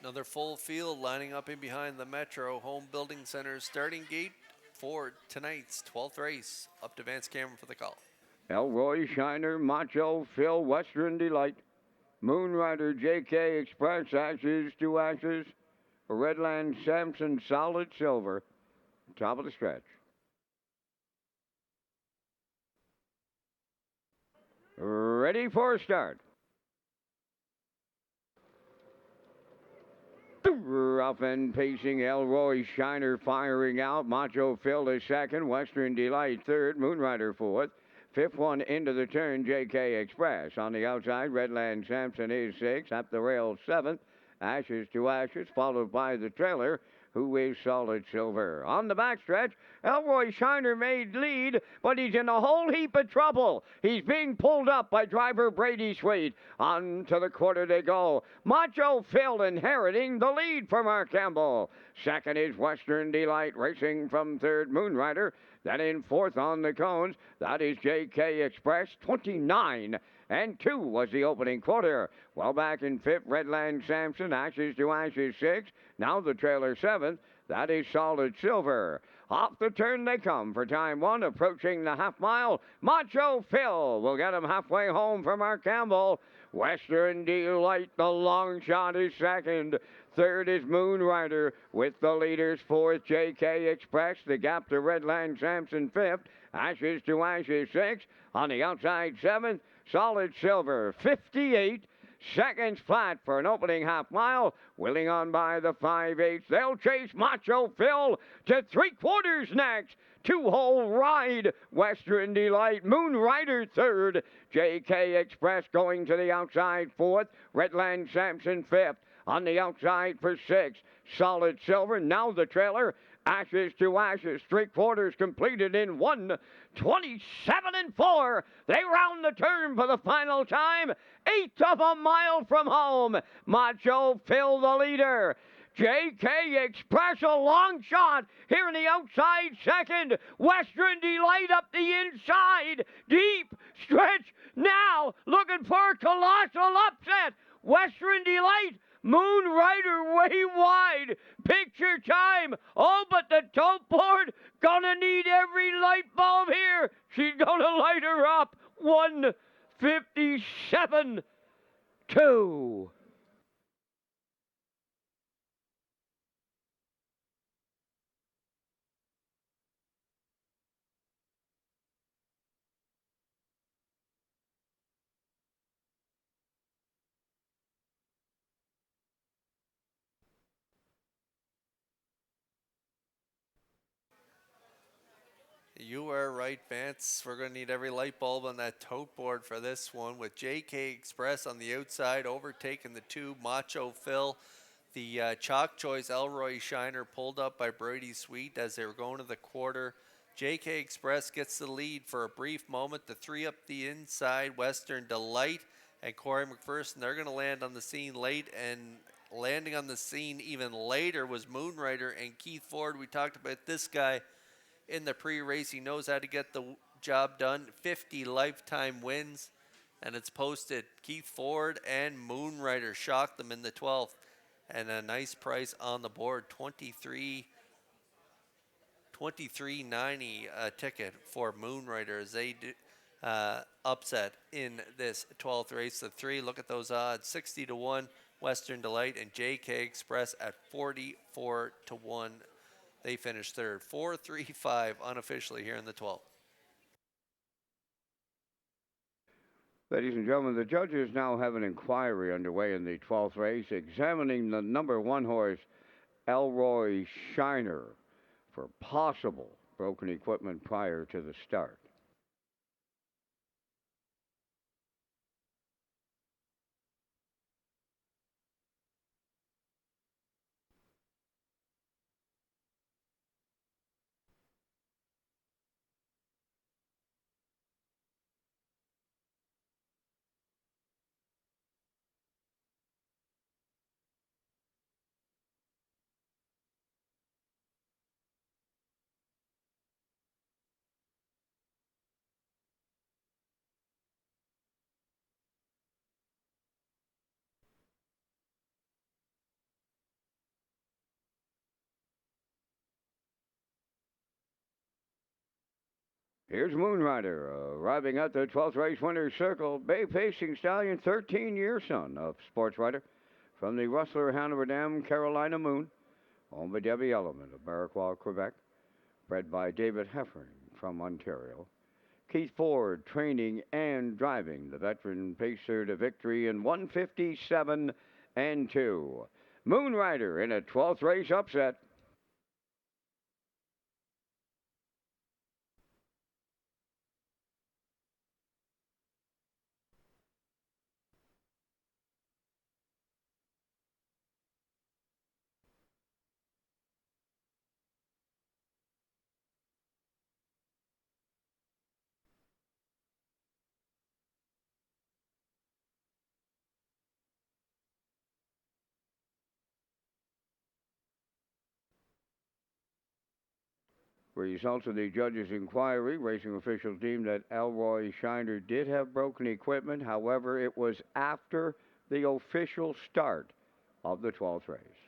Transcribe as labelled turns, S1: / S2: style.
S1: Another full field lining up in behind the Metro Home Building Center starting gate for tonight's 12th race. Up to Vance Cameron for the call.
S2: Elroy Shiner, Macho Phil, Western Delight, Moonrider, JK Express, Ashes to Ashes, Redland Samson, Solid Silver, top of the stretch. Ready for a start. Rough and pacing, Elroy Shiner firing out. Macho Phil is second. Western Delight third. Moonrider fourth. Fifth one into the turn, JK Express. On the outside, Redland Sampson is sixth. Up the rail, seventh. Ashes to Ashes, followed by the trailer, who is Solid Silver. On the backstretch, Elroy Shiner made lead, but he's in a whole heap of trouble. He's being pulled up by driver Brady Sweet. On to the quarter they go. Macho Phil inheriting the lead for Mark Campbell. Second is Western Delight, racing from third, Moonrider. Then in fourth on the cones, that is JK Express, 29 and 2 was the opening quarter. Well back in fifth, Redland Sampson, Ashes to Ashes 6. Now the trailer 7th, that is Solid Silver. Off the turn they come for time 1, approaching the half mile. Macho Phil will get him halfway home for Mark Campbell. Western Delight, the long shot, is second. Third is Moonrider with the leaders. Fourth, JK Express. The gap to Redland Sampson fifth. Ashes to Ashes sixth. On the outside seventh, Solid Silver 58 seconds flat for an opening half mile. Willing on by the 5/8. They'll chase Macho Phil to 3/4 next. Two-hole ride. Western Delight. Moonrider third. JK Express going to the outside fourth. Redland Sampson fifth. On the outside for sixth, Solid Silver. Now the trailer. Ashes to Ashes. 3/4 completed in 1:27 and 4. They round the turn for the final time. Eighth of a mile from home. Macho Phil the leader. JK Express a long shot here in the outside second. Western Delight up the inside. Deep stretch now looking for a colossal upset. Western Delight. Moonrider way wide. Picture time. Oh, but the tote board gonna need every light bulb here. She's gonna light her up. 1:57.2.
S1: You are right, Vance. We're going to need every light bulb on that tote board for this one, with JK Express on the outside overtaking the two. Macho Phil, the chalk choice Elroy Shiner, pulled up by Brady Sweet as they were going to the quarter. JK Express gets the lead for a brief moment. The three up the inside, Western Delight and Corey McPherson, they're going to land on the scene late, and landing on the scene even later was Moonrider and Keith Ford. We talked about this guy in the pre-race. He knows how to get the job done. 50 lifetime wins, and it's posted. Keith Ford and Moonrider shocked them in the 12th, and a nice price on the board. $23.90 a ticket for Moonrider as they upset in this 12th race. The three, look at those odds: 60-1 Western Delight and JK Express at 44-1. They finished third. 4-3-5 unofficially here in the 12th.
S2: Ladies and gentlemen, the judges now have an inquiry underway in the 12th race, examining the number 1 horse, Elroy Shiner, for possible broken equipment prior to the start. Here's Moonrider arriving at the 12th race winner's circle. Bay Pacing Stallion, 13-year son of sports writer from the Rustler Hanover Dam, Carolina Moon, owned by Debbie Element of Barraquois, Quebec, bred by David Heffern from Ontario. Keith Ford training and driving the veteran pacer to victory in 157 and 2. Moonrider in a 12th race upset. Results of the judge's inquiry, racing officials deemed that Elroy Shiner did have broken equipment. However, it was after the official start of the 12th race.